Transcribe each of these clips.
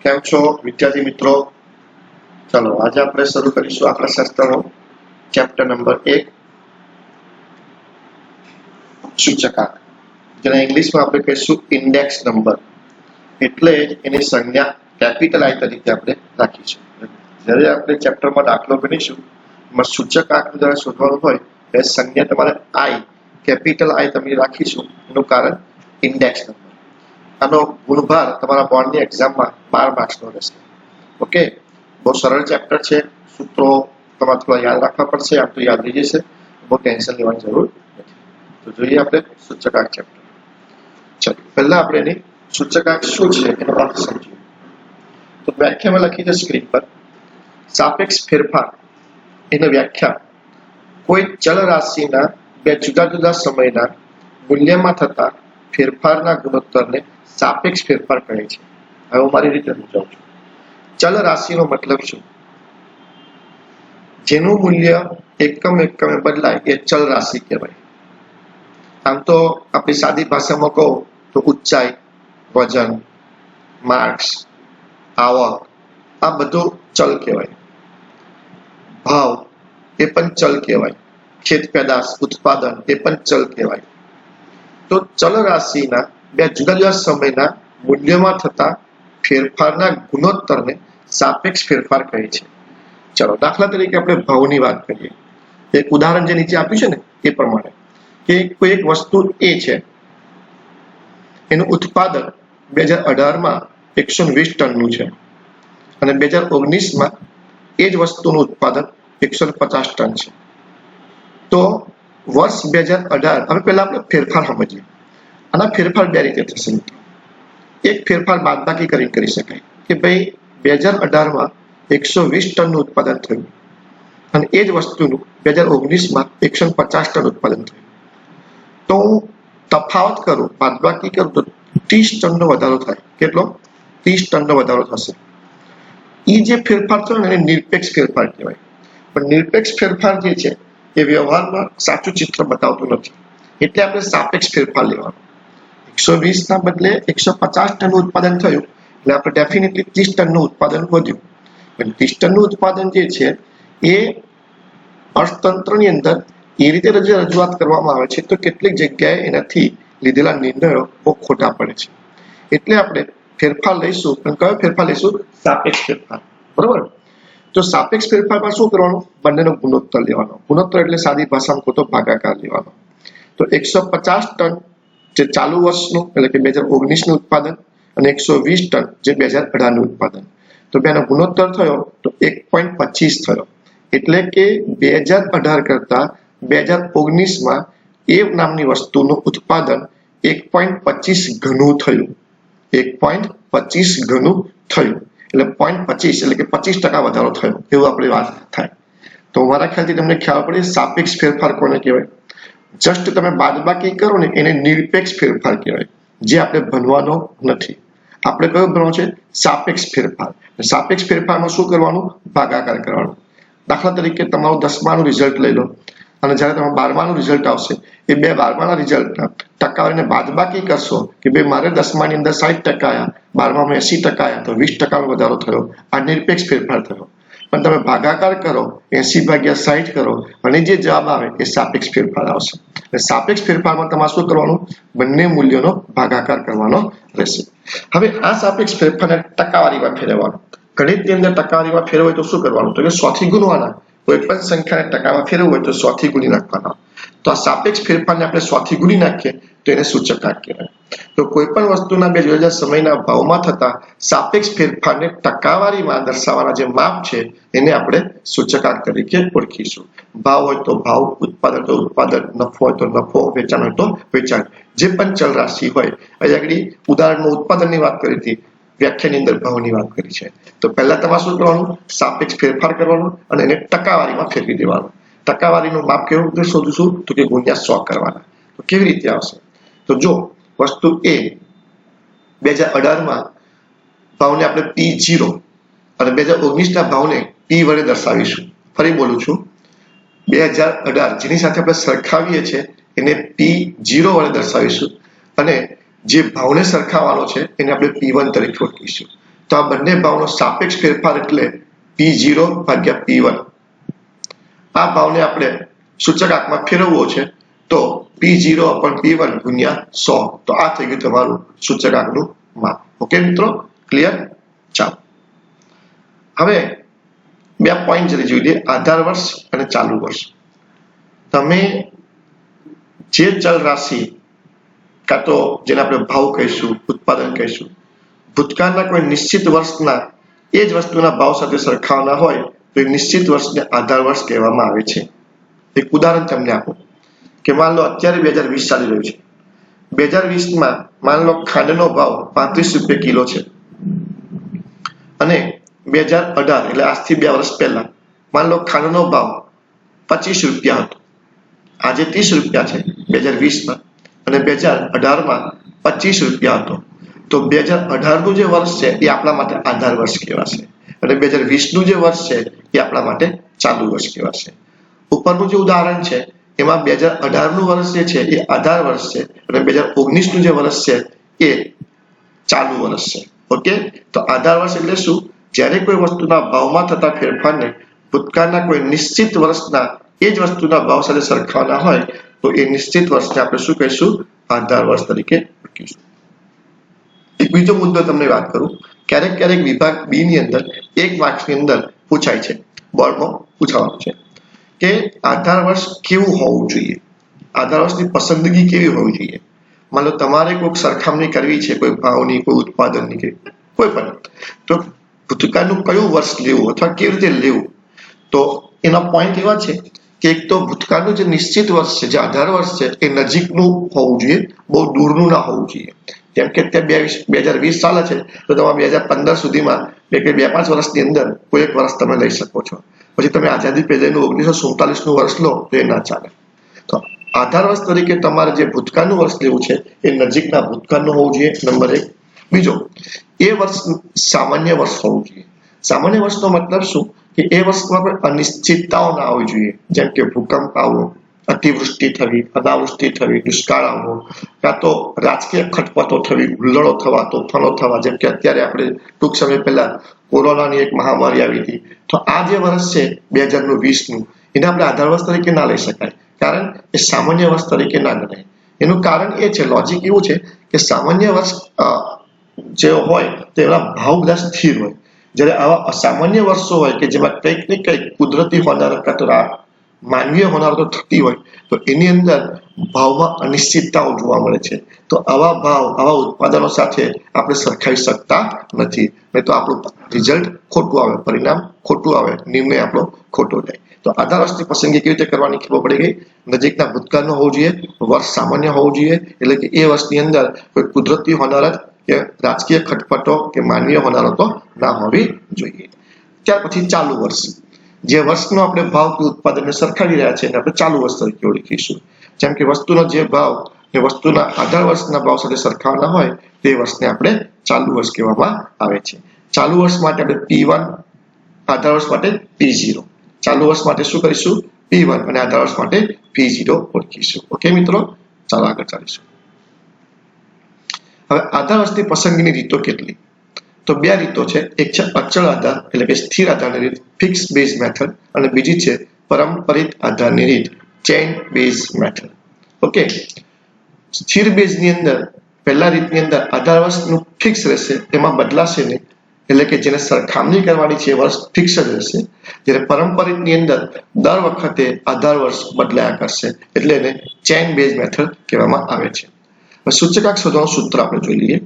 કેમ છો વિદ્યાર્થી મિત્રો? ચલો આજે આપણે શરૂ કરીશું આંકડાશાસ્ત્રનો ચેપ્ટર નંબર 1 સૂચકાંક, જેને ઇંગ્લિશમાં આપણે કહીશું ઇન્ડેક્સ નંબર. એટલે એની સંજ્ઞા કેપિટલ આઈ તરીકે આપણે રાખીશું. જ્યારે આપણે ચેપ્ટરમાં દાખલો ગણીશું એમાં સૂચકાંક જ્યારે શોધવાનું હોય એ સંજ્ઞા તમારે આઈ કેપિટલ આઈ તમે રાખીશું. એનું કારણ ઇન્ડેક્સ નંબર. આનો ગુણભાર તમારા બોર્ડની એક્ઝામમાં 12 માર્ક્સનો રહેશે. ઓકે, બહુ સરળ ચેપ્ટર છે. સૂત્રો તમારે થોડા યાદ રાખવા પડશે, આમ તો યાદ રહી જશે, બહુ ટેન્શન લેવાની જરૂર નથી. તો જોઈએ આપણે સૂચકાંક ચેપ્ટર. ચલો પહેલા આપણે એની સૂચકાંક શું છે એનો અર્થ સમજીએ. તો વ્યાખ્યામાં લખી છે સ્ક્રીન પર. સાપેક્ષ ફેરફાર એની વ્યાખ્યા કોઈ ચલ રાશિના બે જુદા જુદા સમયના મૂલ્યમાં થતા ફેરફારના ગુણોત્તરને સાપેક્ષ ફેરફાર કહે છે. હવે હું મારી રીતે સમજાવું છું. ચલ રાશિનો મતલબ શું? જેનું મૂલ્ય એકમે બદલાય એ ચલ રાશિ કહેવાય. આમ તો આપણી સાદી ભાષામાં કહો તો ઊંચાઈ, વજન, માર્ક્સ, આવક આ બધું ચલ કહેવાય. ભાવ એ પણ ચલ કહેવાય. ખેત પેદાશ, ઉત્પાદન એ પણ ચલ કહેવાય. તો ચલ રાશિના બે જુદા જુદા સમયના મૂલ્યમાં થતા ફેરફારના ગુણોત્તરને સાપેક્ષ ફેરફાર કહે છે. ચલો દાખલા તરીકે આપણે ભાવની વાત કરીએ. એક ઉદાહરણ જે નીચે આપ્યું છે ને એ પ્રમાણે કે કોઈ એક વસ્તુ એ છે, એનું ઉત્પાદન 2018માં 120 ટનનું છે અને 2019માં એ જ વસ્તુનું ઉત્પાદન 150 ટન છે. તો વર્ષ 2018, હવે પહેલા આપણે ફેરફાર સમજીએ. આના ફેરફાર બે રીતે થશે. એક ફેરફાર બાદબાકી કરીને કરી શકાય કે ભાઈ 2018માં 120 ટનનું ઉત્પાદન થયું અને એ જ વસ્તુનું 2019માં 150 ટન ઉત્પાદન થયું. તો હું તફાવત કરું, બાદબાકી કરું તો 30 ટનનો વધારો થાય. કેટલો? 30 ટનનો વધારો થશે. એ જે ફેરફાર થયો ને એને નિરપેક્ષ ફેરફાર કહેવાય. પણ નિરપેક્ષ ફેરફાર જે છે એ વ્યવહારમાં સાચું ચિત્ર બતાવતું નથી. એટલે આપણે સાપેક્ષ ફેરફાર લેવાનો. 120 ના બદલે 150 ટનનું ઉત્પાદન થયું એટલે આપણે ડેફિનેટલી 30 ટનનું ઉત્પાદન વધ્યું. પણ 30 ટનનું ઉત્પાદન જે છે એ અર્થતંત્રની અંદર એ રીતે રજૂઆત કરવામાં આવે છે તો કેટલીક જગ્યાએ એનાથી લીધેલા નિર્ણયો બહુ ખોટા પડે છે. એટલે આપણે ફેરફાર લઈશું, પણ કયો ફેરફાર લઈશું? સાપેક્ષ ફેરફાર. બરોબર? તો સાપેક્ષ ફેરફારમાં શું કરવાનું? બંનેનો ગુણોત્તર લેવાનો. ગુણોત્તર એટલે સાદી ભાષામાં કહો તો ભાગાકાર લેવાનો. તો 150 ટન જે ચાલુ વર્ષનું એટલે કે 2019નું ઉત્પાદન અને 120 ટન જે 2018નું ઉત્પાદન, તો બેનો ગુણોત્તર થયો તો 1.25 થયો. એટલે કે 2018 કરતા 2019માં એ નામની વસ્તુનું ઉત્પાદન 1.25 ગણું થયું. 1.25 ગણું થયું એટલે 0.25 એટલે કે 25% વધારો થયો એવું આપણી વાત થાય. તો મારા ખ્યાલથી તમને ખ્યાલ પડે સાપેક્ષ ફેરફાર કોને કહેવાય. જસ્ટ તમે બાદબાકી કરો ને એને નિરપેક્ષ ફેરફાર કહેવાય, જે આપણે ભણવાનો નથી. આપણે કયો ભણવાનો છે? સાપેક્ષ ફેરફાર. સાપેક્ષ ફેરફારમાં શું કરવાનું? ભાગાકાર કરવાનો. દાખલા તરીકે તમારું 10માનું રિઝલ્ટ લઈ લો અને જ્યારે તમારું 12માનું રિઝલ્ટ આવશે એ બે 12માના રિઝલ્ટના ટકાવારીને બાદબાકી કરશો કે ભાઈ મારે 10માની અંદર 60% આવ્યા, 12મામાં 80% આવ્યા, તો 20%નો વધારો થયો. આ નિરપેક્ષ ફેરફાર થયો. પણ તમે ભાગાકાર કરો, 80/60 કરો અને જે જવાબ આવે એ સાપેક્ષ ફેરફાર આવશે. એટલે સાપેક્ષ ફેરફારમાં તમારે શું કરવાનું? બંને મૂલ્યોનો ભાગાકાર કરવાનો રહેશે. હવે આ સાપેક્ષ ફેરફારને ટકાવારીમાં ફેરવવાનો. ગણિતની અંદર ટકાવારીમાં ફેરવવું હોય તો શું કરવાનું? તો કે 100 થી ગુણવાના. કોઈ પણ સંખ્યાને ટકામાં ફેરવવું હોય તો 100 થી ગુણી નાખવાના. તો આ સાપેક્ષ ફેરફારને આપણે 100 થી ગુણી નાખીએ તો એને સૂચકાંક કહેવાય. તો કોઈ પણ વસ્તુના બે જુદા જુદા સમયના ભાવમાં થતા સાપેક્ષ ફેરફારને ટકાવારીમાં દર્શાવવાના જે માપ છે એને આપણે સૂચકાંક તરીકે ઓળખીશું. ભાવ હોય તો ભાવ, ઉત્પાદન તો ઉત્પાદન, નફો હોય તો નફો, વેચાણ હોય તો વેચાણ. જે પણ ચલ રાશિ હોય, અહીંયા આગળ ઉદાહરણમાં ઉત્પાદનની વાત કરી હતી, વ્યાખ્યાની અંદર ભાવની વાત કરી છે. તો પહેલા તમારે શું કરવાનું? સાપેક્ષ ફેરફાર કરવાનો અને એને ટકાવારીમાં ફેરવી દેવાનો. ટકાવારીનું માપ કેવું રીતે શોધીશું? તો કે ગુણ્યા 100 કરવાના. તો કેવી રીતે આવશે? તો જો વસ્તુ એ 2018માં ભાવને આપણે P0 અને 2019ના ભાવને P વડે દર્શાવીશું. ફરી બોલું છું, 2018 જેની સાથે આપણે સરખાવીએ છીએ એને P0 વડે દર્શાવીશું અને જે ભાવને સરખાવવાનો છે એને આપણે P1 તરીકે ઓળખીશું. તો આ બંને ભાવનો સાપેક્ષ ફેરફાર એટલે P0 ભાગ્યા P1. આ ભાવને આપણે સૂચકાંકમાં ફેરવવો છે તો P0 upon P1 ગુણ્યા 100. તો આ થઈ ગયું તમારું સૂચકાંકનું માપ. ઓકે મિત્રો, ક્લિયર? ચાલો હવે બે પોઈન્ટ જરી જોઈ લઈએ, આધાર વર્ષ અને ચાલુ વર્ષ. તમે જે ચલ રાશિ કાં તો જેને આપણે ભાવ કહીશું, ઉત્પાદન કહીશું, ભૂતકાળના કોઈ નિશ્ચિત વર્ષના એ જ વસ્તુના ભાવ સાથે સરખાવવાના હોય તો એ નિશ્ચિત વર્ષને આધાર વર્ષ કહેવામાં આવે છે. એક ઉદાહરણ તમને આપું કે માન લો અત્યારે 2020 ચાલી રહ્યું છે. 2020માં માન લો ખાંડનો ભાવ 35 રૂપિયા કિલો છે અને 2018 એટલે આજથી 2 વર્ષ પહેલા માન લો ખાંડનો ભાવ 25 રૂપિયા હતો. આજે 30 રૂપિયા છે 2020માં અને 2018માં 25 રૂપિયા હતો. તો 2018નું જે વર્ષ છે એ આપણા માટે આધાર વર્ષ કહેવાશે અને 2020નું જે વર્ષ છે એ આપણા માટે ચાલુ વર્ષ કહેવાશે. ઉપરનું જે ઉદાહરણ છે એમાં 2018નું વર્ષ જે છે એ આધાર વર્ષ છે અને 2019નું જે વર્ષ છે એ ચાલુ વર્ષ છે. ઓકે, તો આધાર વર્ષ એટલે શું? જ્યારે કોઈ વસ્તુના ભાવમાં થતા ફેરફારને ભૂતકાળના કોઈ નિશ્ચિત વર્ષના એ જ વસ્તુના ભાવ સાથે સરખાવવાના હોય તો એ નિશ્ચિત વર્ષને આપણે શું કહીશું? આધાર વર્ષ તરીકે લખીશું. એક બીજો મુદ્દો તમને વાત કરું, ક્યારેક ક્યારેક વિભાગ બી ની અંદર 1 માર્ક્સની અંદર પૂછાય છે, બોર્ડમાં પૂછવાનું છે કે આધાર વર્ષ કેવું હોવું જોઈએ, આધાર વર્ષની પસંદગી કેવી હોવી જોઈએ. માન લો તમારે કોઈ સરખામણી કરવી છે, કોઈ ભાવની, કોઈ ઉત્પાદનની, કોઈ પણ, તો ભૂતકાળનું કયું વર્ષ લેવું અથવા કેવી રીતે લેવું, તો એના પોઈન્ટ એવા છે કે એક તો ભૂતકાળનું જે નિશ્ચિત વર્ષ છે, જે આધાર વર્ષ છે, એ નજીકનું હોવું જોઈએ, બહુ દૂરનું ના હોવું જોઈએ. જેમ કે અત્યારે 2020 ચાલે છે તો તમે 2015 સુધીમાં કે 2-5 વર્ષની અંદર કોઈ એક વર્ષ તમે લઈ શકો છો. પછી તમે આઝાદી પહેલાનું 1947નું વર્ષ લો તો એ ના ચાલે. તો આધાર વર્ષ તરીકે તમારે જે ભૂતકાળનું વર્ષ લેવું છે એ નજીકના ભૂતકાળનું હોવું જોઈએ, નંબર 1. બીજો, એ વર્ષ સામાન્ય વર્ષ હોવું જોઈએ. સામાન્ય વર્ષનો મતલબ શું કે એ વર્ષમાં પણ અનિશ્ચિતતાઓ ના આવવી જોઈએ, જેમ કે ભૂકંપ આવવો, અતિવૃષ્ટિ થવી, અનાવૃષ્ટિ થવી, દુષ્કાળ આવવો, કાં તો રાજકીય ખટપટો થવી, હુલ્લડો થવા, તોફાનો થવા, જેમ કે અત્યારે આપણે ટૂંક સમય પહેલા કોરોનાની એક મહામારી આવી હતી. તો આ જે વર્ષ છે 2020નું, એને આપણે આધાર વર્ષ તરીકે ના લઈ શકાય, કારણ એ સામાન્ય વર્ષ તરીકે ના ગણાય. એનું કારણ એ છે, લોજિક એવું છે કે સામાન્ય વર્ષ જે હોય તો એના ભાવ બધા સ્થિર હોય, જ્યારે આવા અસામાન્ય વર્ષો હોય કે જેમાં કંઈક ને કંઈક કુદરતી હોનારત કાં તો માનવીય હોનારતો થતી હોય તો એની અંદર ભાવમાં અનિશ્ચિતતાઓ જોવા મળે છે. તો આવા ભાવ, આવા ઉત્પાદનો સાથે આપણે સરખાવી શકતા નથી, નહીં તો આપણું રિઝલ્ટ ખોટું આવે, પરિણામ ખોટું આવે, નિર્ણય આપણો ખોટો જાય. તો આધાર વર્ષની પસંદગી કેવી રીતે કરવાની ખબર પડી ગઈ. નજીકના ભૂતકાળનો હોવું જોઈએ, વર્ષ સામાન્ય હોવું જોઈએ, એટલે કે એ વર્ષની અંદર કોઈ કુદરતી હોનારત કે રાજકીય ખટપટો કે માનવીય હોનારતો ના હોવી જોઈએ. ત્યાર પછી ચાલુ વર્ષ, જે વર્ષનો આપણે ભાવ કે ઉત્પાદનને સરખાવી રહ્યા છે એને આપણે ચાલુ વર્ષ તરીકે ઓળખીશું. જેમ કે વસ્તુનો જે ભાવ એ વસ્તુના આધાર વર્ષના ભાવ સાથે સરખાવવાના હોય તે વર્ષને આપણે ચાલુ વર્ષ કહેવામાં આવે છે. ચાલુ વર્ષ માટે આપણે P1, આધાર વર્ષ માટે P0. ચાલુ વર્ષ માટે શું કરીશું? P1 અને આધાર વર્ષ માટે P0 ઓળખીશું. ઓકે મિત્રો, ચાલો આગળ ચાલીશું. હવે આધાર વર્ષની પસંદગીની રીતો કેટલી? તો 2 રીતો છે. એક છે અચળ આધાર એટલે કે સ્થિર આધારની રીત, ફિક્સ બેઝ મેથડ, અને બીજી છે પરંપરિત આધારની રીત, ચેઇન બેઝ મેથડ. ઓકે, સ્થિર બેઝની અંદર પહેલા રીતની અંદર આધાર વર્ષનું ફિક્સ રહેશે, એમાં બદલાશે નહીં, એટલે કે જેને સરખામણી કરવાની છે એ વર્ષ ફિક્સ જ રહેશે. જ્યારે પરંપરિતની અંદર દર વખતે આધાર વર્ષ બદલાયા કરશે, એટલે એને ચેઇન બેઝ મેથડ કહેવામાં આવે છે. સૂચકાંક શોધવાનું સૂત્ર આપણે જોઈ લઈએ.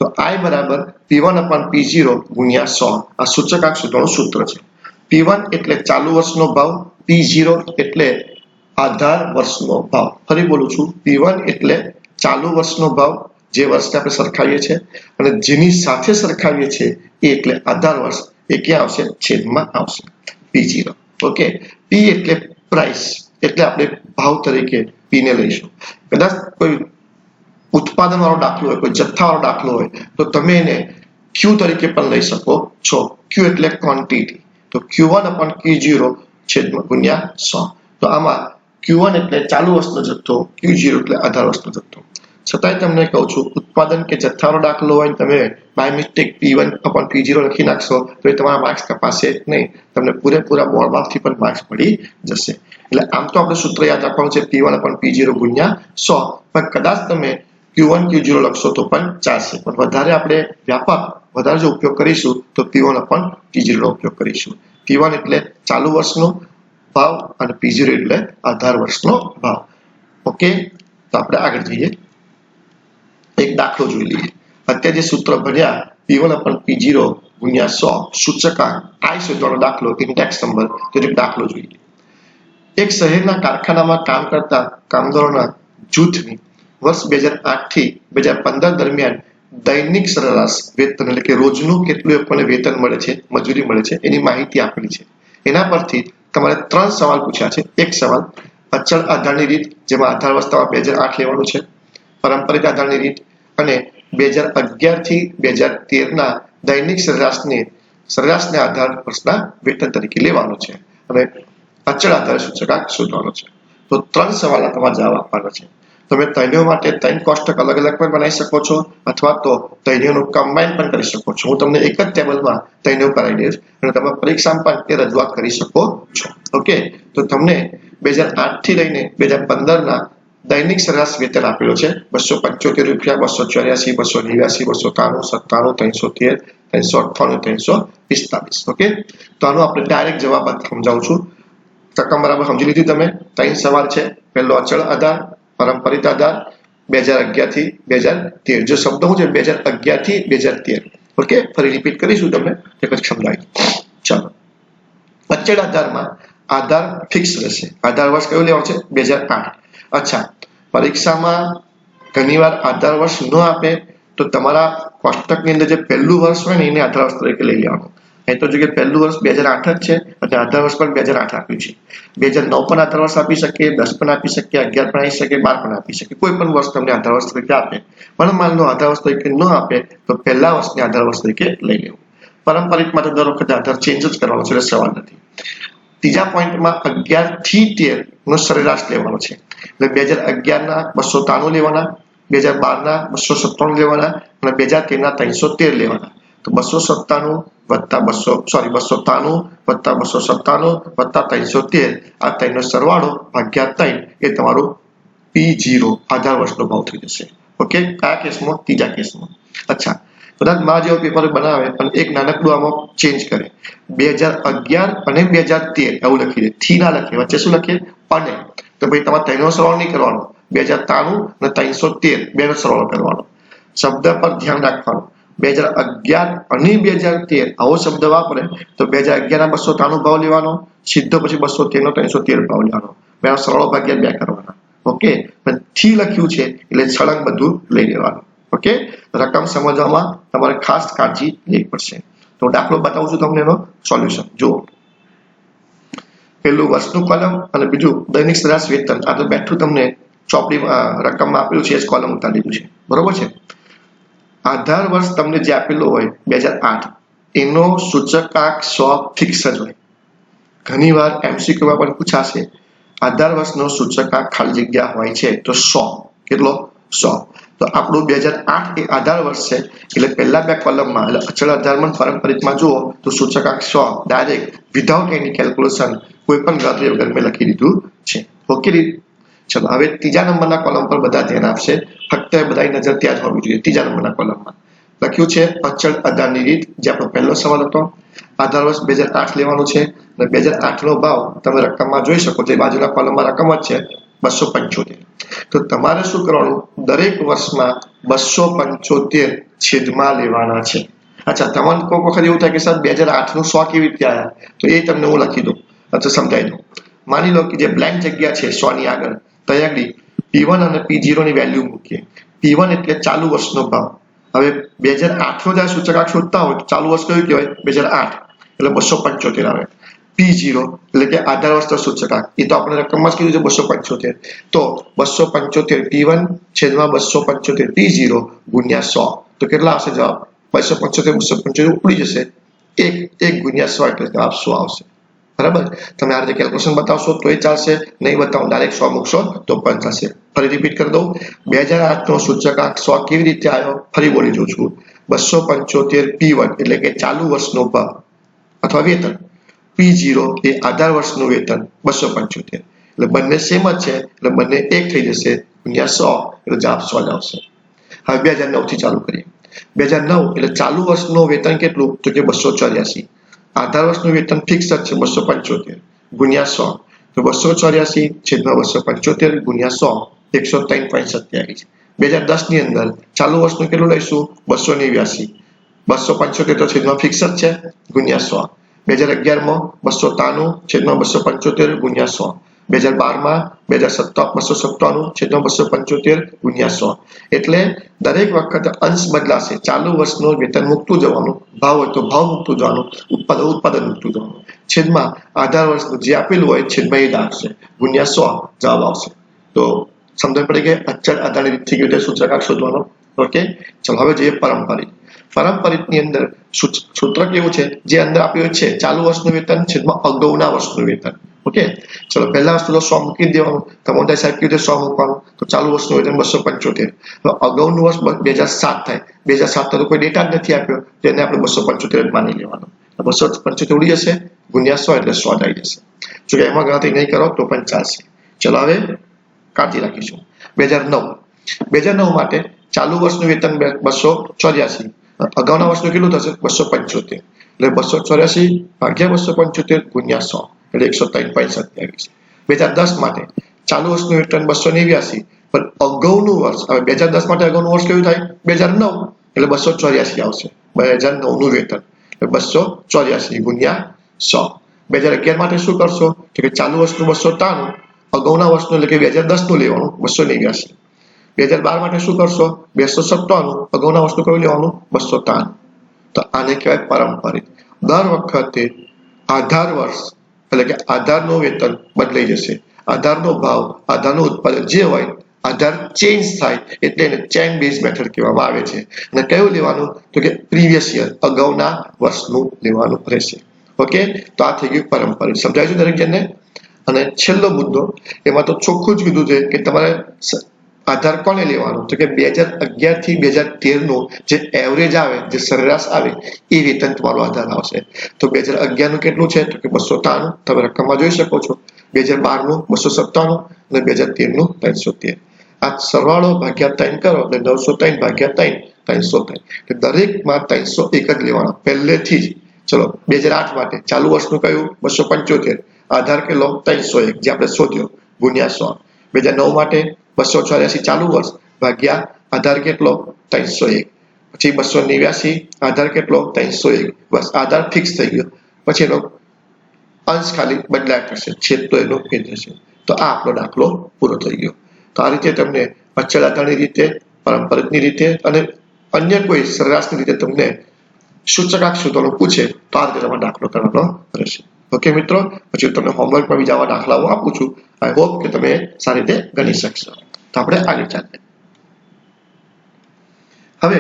તો I બરાબર P1 upon P0 ગુણ્યા 100 આ સૂચકાંક શોધવાનું સૂત્ર છે. P1 એટલે ચાલુ વર્ષનો ભાવ, P0 એટલે આધાર વર્ષનો ભાવ. ફરી બોલું છું, P1 એટલે ચાલુ વર્ષનો ભાવ, જે વર્ષને આપણે સરખાવીએ છીએ, અને જેની સાથે સરખાવીએ છીએ એ એટલે આધાર વર્ષ, એ ક્યાં આવશે? છેદમાં આવશે, P0. ઓકે, P એટલે પ્રાઇસ, એટલે આપણે ભાવ તરીકે P ને લઈશું. કદાચ કોઈ ઉત્પાદન વાળો દાખલો હોય, કોઈ જથ્થા વાળો દાખલો હોય તો તમે એને Q તરીકે પણ લઈ શકો છો. Q એટલે ક્વોન્ટિટી, તો Q1 upon Q0 છેદમાં ગુણ્યા 100. તો આમાં Q1 એટલે ચાલુ વર્ષનો જથ્થો, Q0 એટલે આધાર વર્ષનો જથ્થો. છતાંય તમને કહું છું, ઉત્પાદન કે જથ્થાનો દાખલો હોય તમે બાય મિસ્ટેક P1/P0 લખી નાખશો તો એ તમારા માર્ક્સ કપાશે નહીં, તમને પૂરેપૂરા બોર્ડમાંથી પણ માર્ક્સ મળી જશે. એટલે આમ તો આપણે સૂત્ર યાદ રાખવાનું છે P1/P0 ગુણ્યા 100, પણ કદાચ તમે Q1 Q0 લખશો તો પણ ચાલશે, પણ વધારે આપણે વધારે જો ઉપયોગ કરીશું તો P1/P0 નો ઉપયોગ કરીશું. P1 એટલે ચાલુ વર્ષનો ભાવ અને P0 એટલે આધાર વર્ષનો ભાવ. ઓકે, તો આપણે આગળ જઈએ, એક દાખલો જોઈ લઈએ. અત્યારે જે સૂત્ર ભણ્યા P1/P0 ગુણ્યા 100 સૂચકાંક I શોધવાનો દાખલો, ઇન્ડેક્સ નંબર, તો એક દાખલો જોઈએ. એક શહેરના કારખાનામાં કામ કરતા કામદારોના જૂથની વર્ષ 2008 થી 2015 દરમિયાન દૈનિક સરેરાશ વેતન એટલે કે રોજનું કેટલું એ લોકોને વેતન મળે છે, મજૂરી મળે છે, એની માહિતી આપેલી છે. એના પરથી તમારે 3 સવાલ પૂછ્યા છે. એક સવાલ અચળ આધારની રીત, જેમાં આધાર વર્ષ 2008 લેવાનું છે, પારંપરિક આધારની રીત અને 2011 થી 2013 ના દૈનિક સરેરાશને આધાર વર્ષના વેતન તરીકે લેવાનું છે અને અચળ આધાર સૂચકાંક શોધવાનો છે. તો 3 સવાલના તમારે જવાબ આપવાનો છે. તમે ત્રણેય માટે 3 કોષ્ટક અલગ અલગ પણ બનાવી શકો છો અથવા તો ત્રણેયનું કમ્બાઈન પણ કરી શકો છો. હું તમને એક જ ટેબલમાં ત્રણેય કરાવી દઈશ અને તમે પરીક્ષામાં પણ એ રજૂઆત કરી શકો છો. ઓકે, તો તમને 2008 થી લઈને 2015 ના દૈનિક સરેરાશ વેતન આપેલો છે ₹275, ₹284, ₹289, ₹297, ₹313, ₹398, ₹345. ઓકે, તો આનો આપણે ડાયરેક્ટ જવાબ સમજાવું છું. રકમ બરાબર સમજી લીધી તમે. 3 સવાલ છે. પહેલો અચળ આધાર, પારંપરિક આધાર 2011 થી 2013. જો શબ્દ શું છે 2011 થી 2013. ઓકે, ફરી રિપીટ કરીશું તમને એક જ સમજાવી. ચાલો, અચળ આધારમાં આધાર ફિક્સ રહેશે. આધાર વર્ષ કયું લેવાનું છે? 2008. અચ્છા, પરીક્ષામાં ઘણીવાર આધાર વર્ષ ન આપે તો તમારા કોષ્ટકની અંદર જે પહેલું વર્ષ હોય ને એને આધાર વર્ષ તરીકે લઈ લેવાનું. અહીં તો જો કે પહેલું વર્ષ 2008 જ છે અને આધાર વર્ષ પણ 2008 આપ્યું છે. 2009 પણ આધાર વર્ષ આપી શકે, 10 પણ આપી શકે, 11 પણ આપી શકે, 12 પણ આપી શકે. કોઈ પણ વર્ષ તમને આધાર વર્ષ તરીકે આપે. પણ માન લો આધાર વર્ષ તરીકે ન આપે તો પહેલા વર્ષને આધાર વર્ષ તરીકે લઈ લેવું. પારંપરિકમાં તો દર વખતે આધાર ચેન્જ જ કરવાનો છે, એટલે સવાલ નથી. ત્રીજા પોઈન્ટમાં 11 થી 13 નો સરેરાશ લેવાનો છે. એટલે 2011 ના 293 લેવાના, 2012 ના 297 લેવાના અને 2013 ના 313 લેવાના. તો 293 વત્તા 293 વત્તા 297 વત્તા 313, આ ત્રણનો સરવાળો ભાગ્યા 3 એ તમારું P0 આધાર વર્ષનો ભાવ થઈ જશે. ઓકે, કયા કેસમાં? ત્રીજા કેસમાં. અચ્છા, કદાચ માં જેવો પેપર બનાવે અને એક નાનકડું આમાં ચેન્જ કરે, 2011 અને 2013 એવું લખી દે, થી ના લખીએ, વચ્ચે શું લખીએ? અને. તો ભાઈ તમારે ત્રણનો સરવાળો નહીં કરવાનો, 2093 અને 313 બેનો સરવાળો કરવાનો. શબ્દ પર ધ્યાન રાખવાનું. 2011 અને 2013 આવો શબ્દ વાપરે તો 2011 ના 293 ભાવ લેવાનો, સીધો પછી 213 નો 313 ભાવ લેવાનો, બેનો સરવાળો ભાગ્યા 2 કરવાના. ઓકે, પણ થી લખ્યું છે એટલે છળંગ બધું લઈ લેવાનું. ઓકે, રકમ સમજવામાં તમારે ખાસ કાળજી લેવી પડશે. તો દાખલો બતાવું છું તમને, એનો સોલ્યુશન જુઓ. પહેલું વર્ષનું કોલમ અને બીજું દૈનિક સરેરાશ વેતન. આ તો બેઠું તમને ચોપડીમાં રકમમાં આપેલું છે, એ જ કોલમ ઉતારી દીધું છે. બરોબર છે. આધાર વર્ષ તમને જે આપેલો હોય 2008, એનો સૂચકાંક 100 ફિક્સ જ હોય. ઘણીવાર MCQમાં પણ પૂછાશે આધાર વર્ષનો સૂચકાંક ખાલી જગ્યા હોય છે તો 100. કેટલો? 100. તો આપણું 2008 એ આધાર વર્ષ છે એટલે પહેલા 2 કોલમમાં એટલે અચળ આધારમાં પારંપરિકમાં જુઓ તો સૂચકાંક 100 ડાયરેક્ટ વિધાઉટ એની કેલ્ક્યુલેશન કોઈ પણ ગણતરી વગર મેં લખી દીધું છે. ઓકે, ચલો હવે ત્રીજા નંબરના કોલમ પર બધા ધ્યાન આપશે. ફક્ત બધાની નજર ત્યાં જ હોવી જોઈએ. ત્રીજા નંબરના કોલમમાં લખ્યું છે અચળ આધારની રીત, જે આપણો પહેલો સવાલ હતો. આધાર વર્ષ 2008 લેવાનું છે અને 2008 નો ભાવ તમે રકમમાં જોઈ શકો છો, બાજુના કોલમમાં રકમ જ છે 275. તો તમારે શું કરવાનું? દરેક વર્ષમાં 275 છેદમાં લેવાના છે. અચ્છા, તમને કોઈ વખત એવું થાય કે સર 2008 નું 100 કેવી રીતે આવ્યા? તો એ તમને હું લખી દઉં અથવા સમજાવી દઉં. માની લો કે જે બ્લેન્ક જગ્યા છે 100 ની આગળ, ત્યાં આગળ P1 અને P0 ની વેલ્યુ મૂકીએ. P1 એટલે ચાલુ વર્ષનો ભાવ. હવે 2008 નો જ્યારે સૂચકાંક શોધતા હોય તો ચાલુ વર્ષ કયું કહેવાય? 2008 એટલે 275 આવે. P0 એટલે કે આધાર વર્ષનો સૂચકાંક, એ તો આપણે રકમમાં જ કીધું છે 275. તો 275 P1 છેદમાં 275 P0 ગુણ્યા 100. તો કેટલા આવશે જવાબ? 275 ઉપડી જશે, 1 ગુણ્યા 100 એટલે જવાબ 100 આવશે. બરાબર. તમે આ રીતે કેલ્ક્યુલેશન બતાવશો તો એ ચાલશે, નહીં બતાવો ડાયરેક્ટ 100 મૂકશો તો પણ ચાલશે. ફરી રિપીટ કરી દઉં 2008 નો સૂચકાંક 100 કેવી રીતે આવ્યો ફરી બોલી દઉં છું 275 P1 એટલે કે ચાલુ વર્ષનો ભાવ અથવા વેતન P0 એ આધાર વર્ષનું વેતન 275 એટલે બંને સેમ જ છે એટલે બંને એક થઈ જશે ગુણ્યા 100 એટલે જવાબ 100 આવશે હવે 2009 થી ચાલુ કરીએ 2009 એટલે ચાલુ વર્ષનું વેતન કેટલું તો કે 284 આધાર વર્ષનું વેતન ફિક્સ જ છે 275 ગુણ્યા 100 તો 284 છેદમાં 275 ગુણ્યા 100 103.27 2010 ની અંદર ચાલુ વર્ષનું કેટલું લઈશું 289 275 તો છેદમાં ફિક્સ જ છે ગુણ્યા 100 2011 માં 293 છેદમાં 275 ગુણ્યા 100 2012 માં 297 છેદમાં 275 ગુણ્યા 100 એટલે દરેક વખતે અંશ બદલાશે ચાલુ વર્ષનું વેતન મૂકતું જવાનું ભાવ હોય તો ભાવ મૂકતું જવાનું ઉત્પાદન મૂકતું જવાનું છેદમાં આધાર વર્ષનું જે આપેલું હોય છેદમાં એ દાખશે ગુણ્યા 100 જવાબ આવશે તો સમજણ પડી કે અચળ આધારની રીતથી કેવી રીતે સૂચકાંક શોધવાનો ઓકે ચલો હવે જોઈએ પારંપરિકની અંદર સૂત્ર કેવું છે જે અંદર આપ્યું છે ચાલુ વર્ષનું વેતન છેદમાં અગાઉના વર્ષનું વેતન ઓકે ચલો પહેલા વસ્તુ તો 100 મૂકી દેવાનું તમોદા સાહેબ કેવી રીતે 100 મૂકવાનું તો ચાલુ વર્ષનું વેતન 275 હવે અગાઉનું વર્ષ 2007 થાય 2007 તો કોઈ ડેટા જ નથી આપ્યો તેને આપણે 275 માની લેવાનું 275 ઉડી જશે ગુણ્યા 100 એટલે 100 આવી જશે જો કે એમાં ગણતરી નહીં કરો તો પણ ચાલશે ચલો હવે કાઢી રાખીશું 2009 માટે ચાલુ વર્ષનું વેતન 284 અગાઉના વર્ષનું કેટલું થશે 275 એટલે 284 ભાગ્યા 275 ગુણ્યા 100 એટલે 103.27 2010 માટે ચાલુ વર્ષનું વેતન 289 પણ અગાઉનું વર્ષ હવે 2010 માટે અગાઉનું વર્ષ કેવું થાય 2009 એટલે 284 આવશે 2009 નું વેતન એટલે 284 ગુણ્યા 100 2011 માટે શું કરશો તો કે ચાલુ વર્ષનું 293 અગાઉના વર્ષનું એટલે કે 2010 નું લેવાનું 289 2012 માટે શું કરશો 297 અગાઉના વર્ષનું કયું લેવાનું 293 તો આને કહેવાય પારંપરિક દર વખતે આધાર વર્ષ એટલે કે આધારનું વેતન બદલાઈ જશે આધારનો ભાવ આધારનું ઉત્પાદન જે હોય આધાર ચેન્જ થાય એટલે એને ચેન બેઝ મેથડ કહેવામાં આવે છે અને કયું લેવાનું તો કે પ્રીવિયસ યર અગાઉના વર્ષનું લેવાનું રહેશે ઓકે તો આ થઈ ગયું પારંપરિક સમજાય છે દરેક જણને અને છેલ્લો મુદ્દો એમાં તો ચોખ્ખું જ કીધું છે કે તમારે આધાર કોને લેવાનું તો કે 2011 થી 2013 નું જે એવરેજ આવે જે સરેરાશ આવે એ વેતન તમારો આધાર આવશે તો 2011 નું કેટલું છે તો કે 293 તમે રકમમાં જોઈ શકો છો 2012 નું 297 અને 2013 નું 313 આ સરવાળો ભાગ્યા 3 કરો એટલે 903 ભાગ્યા 3 303 એટલે દરેકમાં 301 જ લેવાનો પહેલેથી જ ચલો 2008 માટે ચાલુ વર્ષનું કયું 275 આધાર કેટલો 301 જે આપણે શોધ્યો ગુણ્યા 100 2009 માટે 284 ચાલુ વર્ષ ભાગ્યા આધાર કેટલો 301 પછી 289 આધાર કેટલો 301 બસ આધાર ફિક્સ થઈ ગયો પછી એનો અંશ ખાલી બદલાય કરશે છેદ તો એનો એ થશે તો આ આપણો દાખલો પૂરો થઈ ગયો તો આ રીતે તમને અચળ આધારની રીતે પારંપરિકની રીતે અને અન્ય કોઈ સરેરાશની રીતે તમને સૂચકાંક શોધવાનું પૂછે તો આ રીતે તમારે દાખલો કરવાનો રહેશે ઓકે મિત્રો પછી તમને હોમવર્કમાં બીજા આવા દાખલાઓ આપું છું આઈ હોપ કે તમે સારી રીતે ગણી શકશો તો આપણે આગળ ચાલીએ હવે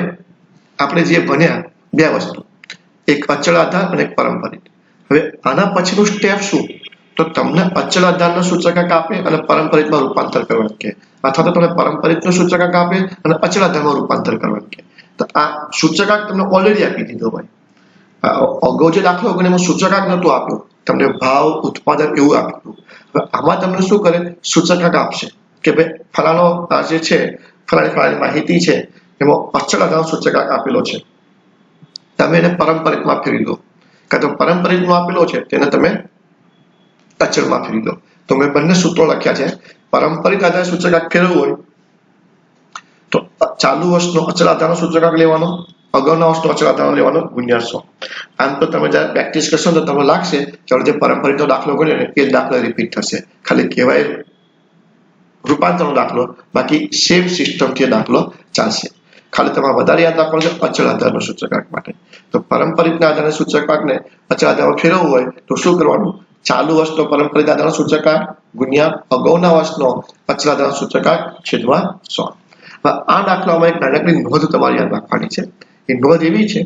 આપણે જે ભણ્યા બે વસ્તુ એક અચળ આધાર અને એક પારંપરિક હવે આના પછીનું સ્ટેપ શું તો તમને અચળ આધારનો સૂચકાંક આપે અને પારંપરિકમાં રૂપાંતર કરવાનું કહે અથવા તો તમને પારંપરિકનો સૂચકાંક આપે અને અચળ આધારમાં રૂપાંતર કરવાનું કહે તો આ સૂચકાંક તમને ઓલરેડી આપી દીધો હોય અગાઉ જે દાખલો હતો એમાં સૂચકાંક નહોતું આપ્યું તમને ભાવ ઉત્પાદન એવું આપ્યું હવે આમાં તમને શું કરે સૂચકાંક આપશે કે ભાઈ ફલાણો આ જે છે ફલાણી માહિતી છે એમાં અચળ આધારનો સૂચકાંક આપેલો છે તમે એને પારંપરિકમાં ફેરવી દો કાં તો પારંપરિકમાં આપેલો છે તેને તમે અચળમાં ફેરવી દો તો મેં બંને સૂત્રો લખ્યા છે પારંપરિક આધારે સૂચકાંક ફેરવવું હોય તો ચાલુ વર્ષનો અચળ આધારનો સૂચકાંક લેવાનો અગાઉના વર્ષનો અચળ આધારનો લેવાનો ગુણ્યા 100 આમ તો તમે જ્યારે પ્રેક્ટિસ કરશો તો તમને લાગશે કે જે પારંપરિકનો દાખલો ગણ્યો ને એ જ દાખલો રિપીટ થશે ખાલી કહેવાય રૂપાંતરનો દાખલો બાકી સેમ સિસ્ટમથી દાખલો ચાલશે ખાલી તમારે વધારે યાદ રાખવાનું છે અચળ આધારનો સૂચકાંક માટે તો પારંપરિકના આધારે સૂચકાંકને અચળ આધારમાં ફેરવવું હોય તો શું કરવાનું ચાલુ વર્ષનો પારંપરિક આધારનો સૂચકાંક ગુણ્યા અગાઉના વર્ષનો અચળ આધારનો સૂચકાંક છેદમાં 100 આ દાખલામાં એક નાનકડી નોંધ તમારે યાદ રાખવાની છે એ નોંધ એવી છે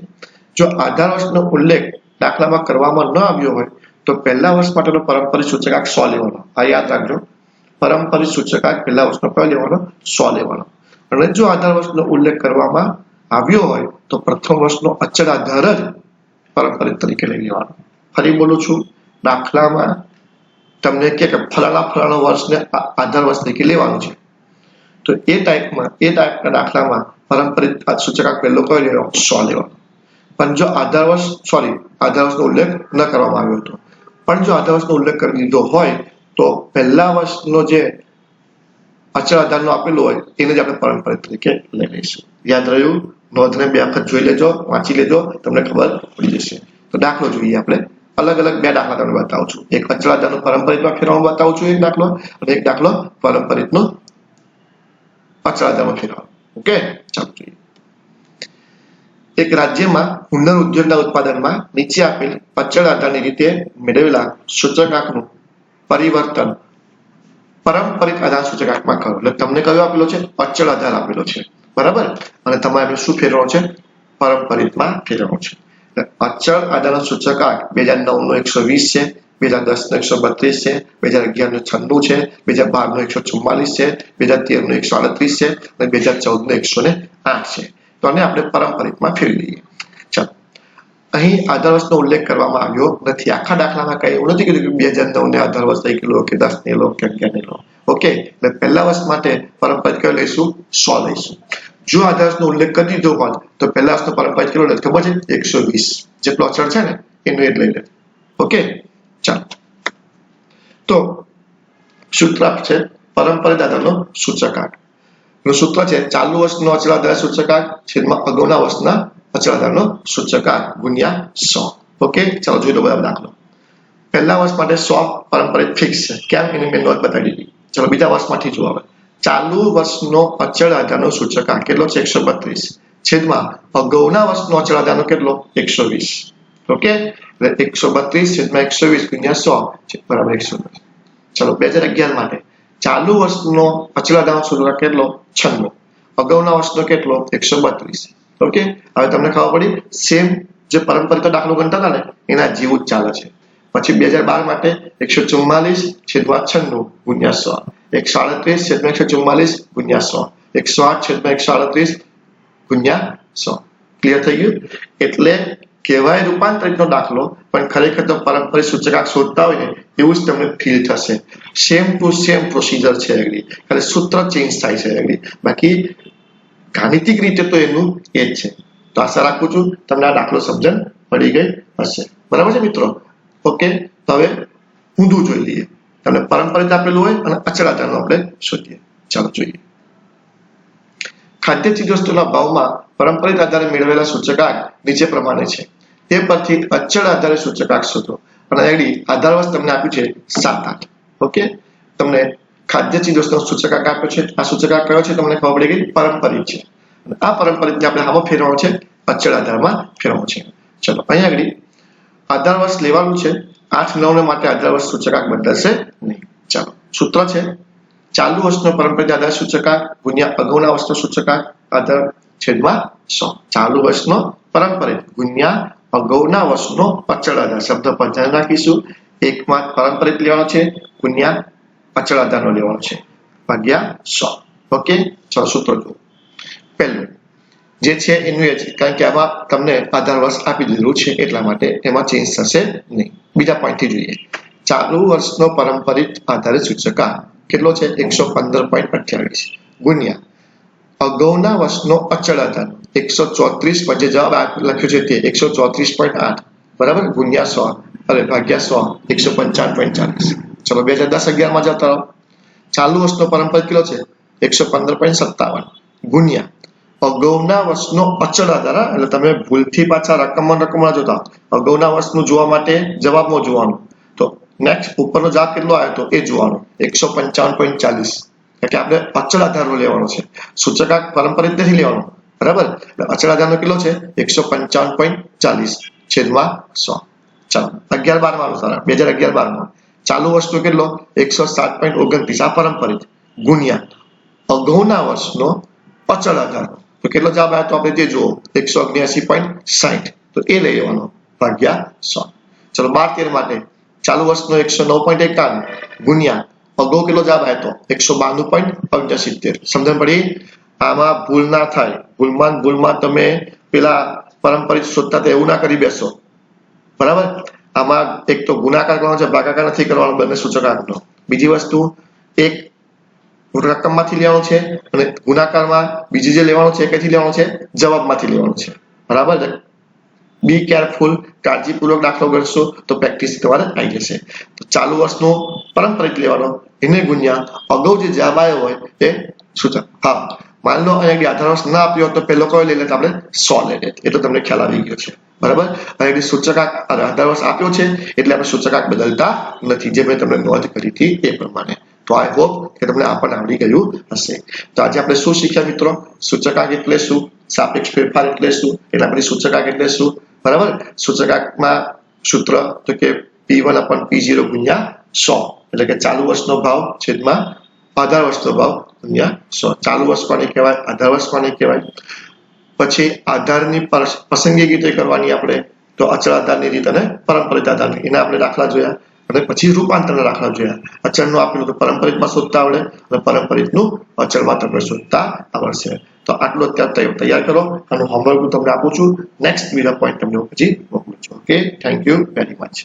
જો આધાર વર્ષનો ઉલ્લેખ દાખલામાં કરવામાં ન આવ્યો હોય તો પહેલા વર્ષ માટેનો પારંપરિક સૂચકાંક 100 લેવાનો આ યાદ રાખજો પારંપરિક સૂચકાંક પહેલા વર્ષનો કયો લેવાનો? 100 લેવાનો. અને જો આધાર વર્ષનો ઉલ્લેખ કરવામાં આવ્યો હોય તો પ્રથમ વર્ષનો અચળ આધાર જ પારંપરિક તરીકે લઈ લેવાનો. ફરી બોલું છું, દાખલામાં તમને કે ફલાણા વર્ષને આધાર વર્ષ તરીકે લેવાનું છે, તો એ ટાઈપના દાખલામાં પારંપરિક સૂચકાંક પહેલો કયો લેવાનો? 100 લેવાનો. પણ જો આધાર વર્ષનો ઉલ્લેખ ન કરવામાં આવ્યો હતો, પણ જો આધાર વર્ષનો ઉલ્લેખ કરી દીધો હોય તો પહેલા વર્ષનો જે અચળ આધારનો આપેલો હોય એને જ આપણે પારંપરિક તરીકે લઈ લઈશું. યાદ રહ્યું? નોંધને 2 વખત જોઈ લેજો, વાંચી લેજો, તમને ખબર પડી જશે. તો દાખલો જોઈએ આપણે. અલગ અલગ 2 દાખલા તમને બતાવું છું. એક અચળ આધારનું પારંપરિકમાં ફેરવવાનું બતાવું છું, એક દાખલો, અને એક દાખલો પારંપરિકનું અચળ આધારમાં ફેરવવાનું. ઓકે, ચાલો જોઈએ. એક રાજ્યમાં હુન્નર ઉદ્યોગના ઉત્પાદનમાં નીચે આપેલ અચળ આધારની રીતે મેળવેલા સૂચકાંકનું પરિવર્તન પારંપરિક આધાર સૂચકાંકમાં કરો. એટલે તમને કયો આપેલો છે? અચળ આધાર આપેલો છે, બરાબર? અને તમારે શું ફેરવવાનું છે? પારંપરિકમાં ફેરવવાનું છે. એટલે અચળ આધારનો સૂચકાંક 2009 નો 120 છે, 2010 નો 132 છે, 2011 નો 96 છે, 2012 નો 144 છે, 2013 નો 138 છે અને 2014 નો 108 છે. તો આને આપણે પારંપરિકમાં ફેરવી લઈએ. ચાલો, અહીં આધાર વર્ષનો ઉલ્લેખ કરવામાં આવ્યો નથી. આખા દાખલામાં કઈ એવું નથી કીધું કે 2009 ને આધાર વર્ષ તરીકે લો કે 10 ને લો કે 11 ને લો. ઓકે, એટલે પહેલા વર્ષ માટે પારંપરિક કયો લઈશું? 100 લઈશું. જો આધાર વર્ષનો ઉલ્લેખ કરી દીધો હોત તો પહેલા વર્ષનો પારંપરિક કેટલો લે? ખબર છે? 120 જેટલો અચળ છે ને એનું એ જ લઈ લે. ઓકે, ચાલો. તો સૂત્ર છે પારંપરિક આધારનો સૂચકાંક. સૂત્ર છે ચાલુ વર્ષનો અચળ આધાર સૂચકાંક છેદમાં અગાઉના વર્ષના અચળ આધારનો સૂચકાંક ગુણ્યા 100. ઓકે, ચાલો જોઈ લો બરાબર દાખલો. પહેલા વર્ષ માટે 100 પારંપરિક ફિક્સ છે. કેમ? એની મેં નોંધ બતાવી દીધી. ચાલો બીજા વર્ષમાંથી જુઓ. હવે ચાલુ વર્ષનો અચળ આધારનો સૂચકાંક કેટલો છે? 132 છેદમાં અગાઉના વર્ષનો અચળ આધારનો કેટલો? 120. ઓકે, એટલે 132 છેદમાં 120 ગુણ્યા 100 બરાબર 110. ચાલો 2011 માટે ચાલુ વર્ષનો અચળ આધારનો સૂચકાંક કેટલો? 96. અગાઉના વર્ષનો કેટલો? 132. ઓકે, હવે તમને ખબર પડી સેમ જે પારંપરિક દાખલો ગણતા હતા ને એના જેવું જ ચાલે છે. પછી 2012 માટે 144 છેદમાં 96 ગુણ્યા 100, 137 છેદમાં 144 ગુણ્યા 100, 108 છેદમાં 138 ગુણ્યા 100. ક્લિયર થઈ ગયું? એટલે કહેવાય રૂપાંતરિતનો દાખલો, પણ ખરેખર તો પારંપરિક સૂચકાંક શોધતા હોય ને એવું જ તમને ફીલ થશે. સેમ ટુ સેમ પ્રોસિજર છે, ખાલી સૂત્ર ચેન્જ થાય છે. બાકી ગાણિતિક રીતે તો એનું એ જ છે. તો આશા રાખું છું તમને આ દાખલો સમજણ પડી ગઈ હશે. બરાબર છે મિત્રો? ઓકે, તો હવે ઊંધું જોઈ લઈએ. તમને પારંપરિક આપેલું હોય અને અચળ આધારનો આપણે શોધીએ. ચાલો જોઈએ. ખાદ્ય ચીજવસ્તુના ભાવમાં પારંપરિક આધારે મેળવેલા સૂચકાંક નીચે પ્રમાણે છે. તે પરથી અચળ આધારે સૂચકાંક શોધો. અને આગળ આધાર વર્ષ તમને આપ્યું છે 7-8. ઓકે, તમને ખાદ્ય ચીજવસ્તુનો સૂચકાંક આપ્યો છે. આ સૂચકાંક કયો છે તમને ખબર પડી ગઈ? પારંપરિક છે. અને આ પારંપરિકને આપણે આમાં ફેરવવાનો છે, અચળ આધારમાં ફેરવવાનો છે. ચલો અહીંયા આગળ આધાર વર્ષ લેવાનું છે. 8-9 માટે આધાર વર્ષ સૂચકાંક બદલાશે નહીં. ચાલો, સૂત્ર છે ચાલુ વર્ષનો પારંપરિક આધાર સૂચકાંક ગુણ્યા અગાઉના વર્ષનો સૂચકાંક આધાર છેદમાં 100. ચાલુ વર્ષનો પારંપરિક ગુણ્યા અગાઉના વર્ષનો અચળ આધાર. શબ્દ પર ધ્યાન રાખીશું. એકમાં પારંપરિક લેવાનો છે ગુણ્યા અચળ આધારનો લેવાનો છે ભાગ્યા 100. ઓકે, ચાલો સૂત્ર જુઓ. પહેલું જે છે એનું એ છે, કારણ કે આમાં તમને આધાર વર્ષ આપી દીધું છે એટલા માટે એમાં ચેન્જ થશે નહીં. બીજા પોઈન્ટથી જોઈએ. ચાલુ વર્ષનો પારંપરિક આધારિત સૂચકાંક કેટલો છે? 115.28 ગુણ્યા અગાઉના વર્ષનો અચળ આધાર 134 પર જે જવાબ લખ્યો છે તે 134.8 બરાબર ગુણ્યા 100 અરે ભાગ્યા 100 155.40. ચલો 2010-11 માં જતા રહો. ચાલુ વર્ષનો પારંપરિક કેટલો છે? 115.57 ગુણ્યા અગાઉના વર્ષનો અચળ આધાર. એટલે તમે ભૂલથી પાછા રકમમાં જોતા અગાઉના વર્ષનું જોવા માટે જવાબમાં જોવાનું, તો નેક્સ્ટ ઉપરનો જવાબ કેટલો આવ્યો તો એ જોવાનું 155.40. એટલે આપણે અચળ આધારનો લેવાનો છે, સૂચકાંક પારંપરિક નથી લેવાનો. બરાબર, એટલે અચળ આધારનો કેટલો છે? 155.40 છેદમાં 100. ચાલો 11-12 માં સારા 2011-12 માં ચાલુ વર્ષનો કેટલો? 107.29 આ પારંપરિક ગુણ્યા અગાઉના વર્ષનો અચળ આધાર. તો કેટલો જવાબ આવ્યો તો આપણે તે જુઓ 179.60. તો એ લઈ લેવાનો ભાગ્યા 100. ચલો 12-13 માટે ચાલુ વર્ષનો 109.51 ગુણ્યા અગાઉ કેટલો જવાબ આવ્યો હતો 192.69 સમજણ પડી આમાં ભૂલ ના થાય ભૂલમાં તમે પેલા પારંપરિક શોધતા એવું ના કરી બેસો બરાબર આમાં એક તો ગુણાકાર કરવાનો છે ભાગાકાર નથી કરવાનો બંને સૂચકાંકનો બીજી વસ્તુ એક રકમમાંથી લેવાનો છે અને ગુણાકારમાં બીજી જે લેવાનો છે કઈથી લેવાનો છે જવાબમાંથી લેવાનો છે બરાબર છે બી કેરફુલ કાળજીપૂર્વક દાખલો કરશો તો પ્રેક્ટિસ તમારે આવી જશે તો ચાલુ વર્ષનો પારંપરિક લેવાનો એને ગુણ્યા અગાઉ જે જવાબ આવ્યો હોય એ સૂચક હા માની લો અહીંયા આધાર વર્ષ ના આપ્યો તો પેલો કયો લઈ લેતા આપણે 100 લઈ લેત એ તો તમને ખ્યાલ આવી ગયો છે બરાબર અને સૂચકાંક આધાર વર્ષ આપ્યો છે એટલે આપણે સૂચકાંક બદલતા નથી જે મેં તમને નોંધ કરી હતી એ પ્રમાણે તો આઈ હોપ કે તમને આ પણ આવડી ગયું હશે તો આજે આપણે શું શીખ્યા મિત્રો સૂચકાંક એટલે શું સાપેક્ષ ફેરફાર એટલે શું એટલે આપણે સૂચકાંક એટલે શું બરાબર સૂચકાંકમાં સૂત્ર તો કે P1/P0 ગુણ્યા 100 એટલે કે ચાલુ વર્ષનો ભાવ છેદમાં આધાર વર્ષનો ભાવ ગુણ્યા 100 ચાલુ વર્ષ કોને કહેવાય આધાર વર્ષ કોને કહેવાય પછી આધારની પસંદગી રીતે કરવાની આપણે તો અચળ આધારની રીત અને પારંપરિક આધારની એના આપણે દાખલા જોયા અને પછી રૂપાંતરના દાખલા જોયા અચળનું આપેલું તો પારંપરિકમાં શોધતા આવડે અને પારંપરિકનું અચળમાં તમને શોધતા આવડશે તો આટલું અત્યારે તૈયાર કરો અને હોમવર્ક હું તમને આપું છું નેક્સ્ટ બીજા પોઈન્ટ તમને પછી મોકલું છું okay thank you very much